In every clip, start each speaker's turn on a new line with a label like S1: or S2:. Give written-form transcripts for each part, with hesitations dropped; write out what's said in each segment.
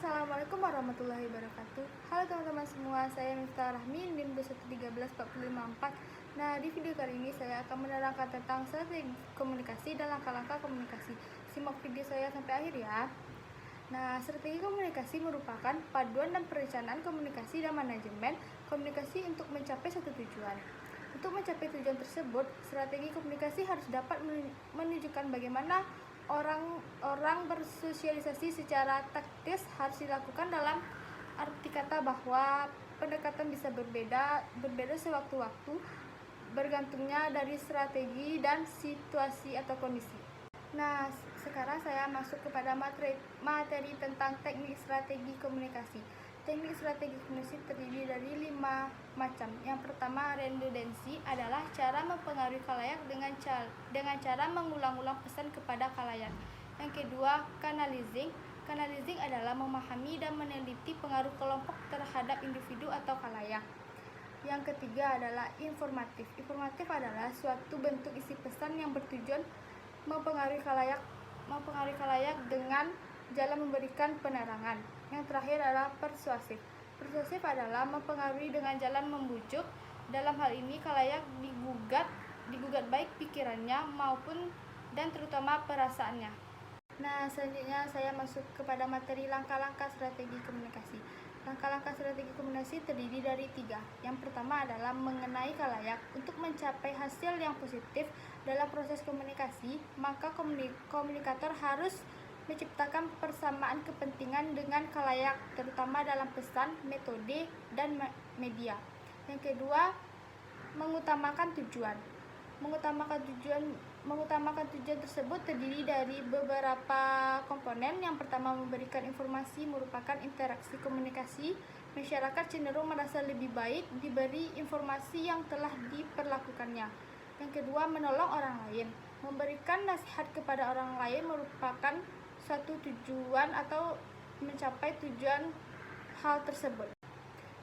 S1: Assalamualaikum warahmatullahi wabarakatuh. Halo teman-teman semua, saya Miftah Rahmi, NIM 2131454. Nah, di video kali ini saya akan menerangkan tentang strategi komunikasi dan langkah-langkah komunikasi. Simak video saya sampai akhir ya. Nah, strategi komunikasi merupakan paduan dan perencanaan komunikasi dan manajemen komunikasi untuk mencapai satu tujuan. Untuk mencapai tujuan tersebut, strategi komunikasi harus dapat menunjukkan bagaimana orang bersosialisasi secara taktis harus dilakukan, dalam arti kata bahwa pendekatan bisa berbeda sewaktu-waktu bergantungnya dari strategi dan situasi atau kondisi. Nah, sekarang saya masuk kepada materi tentang teknik strategi komunikasi. Teknik strategi komunikasi terdiri dari 5 macam. Yang pertama, redundansi adalah cara mempengaruhi khalayak dengan cara mengulang-ulang pesan kepada khalayak. Yang kedua, canalizing. Canalizing adalah memahami dan meneliti pengaruh kelompok terhadap individu atau khalayak. Yang ketiga adalah informatif. Informatif adalah suatu bentuk isi pesan yang bertujuan mempengaruhi khalayak dengan jalan memberikan penerangan. Yang terakhir adalah persuasif. Persuasif adalah mempengaruhi dengan jalan membujuk. Dalam hal ini khalayak digugat baik pikirannya maupun dan terutama perasaannya. Nah, selanjutnya saya masuk kepada materi langkah-langkah strategi komunikasi. Langkah-langkah strategi komunikasi terdiri dari 3. Yang pertama adalah mengenai khalayak. Untuk mencapai hasil yang positif dalam proses komunikasi, maka komunikator harus menciptakan persamaan kepentingan dengan khalayak, terutama dalam pesan, metode, dan media. Yang kedua, mengutamakan tujuan. Mengutamakan tujuan tersebut terdiri dari beberapa komponen. Yang pertama, memberikan informasi merupakan interaksi komunikasi. Masyarakat cenderung merasa lebih baik diberi informasi yang telah diperlakukannya. Yang kedua, menolong orang lain. Memberikan nasihat kepada orang lain merupakan suatu tujuan atau mencapai tujuan hal tersebut.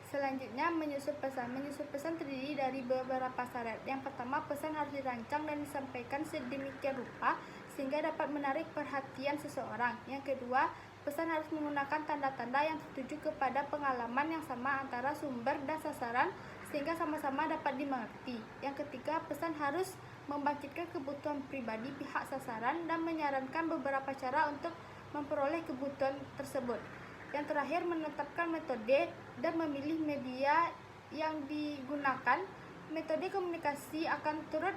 S1: Selanjutnya, menyusun pesan. Menyusun pesan terdiri dari beberapa syarat. Yang pertama, pesan harus dirancang dan disampaikan sedemikian rupa sehingga dapat menarik perhatian seseorang. Yang kedua, pesan harus menggunakan tanda-tanda yang tertuju kepada pengalaman yang sama antara sumber dan sasaran sehingga sama-sama dapat dimengerti. Yang ketiga, pesan harus membangkitkan kebutuhan pribadi pihak sasaran dan menyarankan beberapa cara untuk memperoleh kebutuhan tersebut. Yang terakhir, menetapkan metode dan memilih media yang digunakan. Metode komunikasi akan turut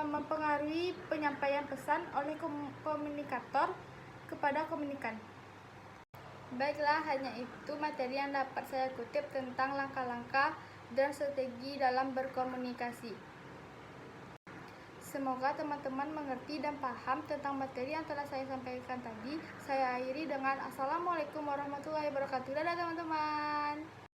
S1: mempengaruhi penyampaian pesan oleh komunikator kepada komunikan. Baiklah, hanya itu materi yang dapat saya kutip tentang langkah-langkah dan strategi dalam berkomunikasi. Semoga teman-teman mengerti dan paham tentang materi yang telah saya sampaikan tadi. Saya akhiri dengan Assalamualaikum warahmatullahi wabarakatuh. Dadah teman-teman.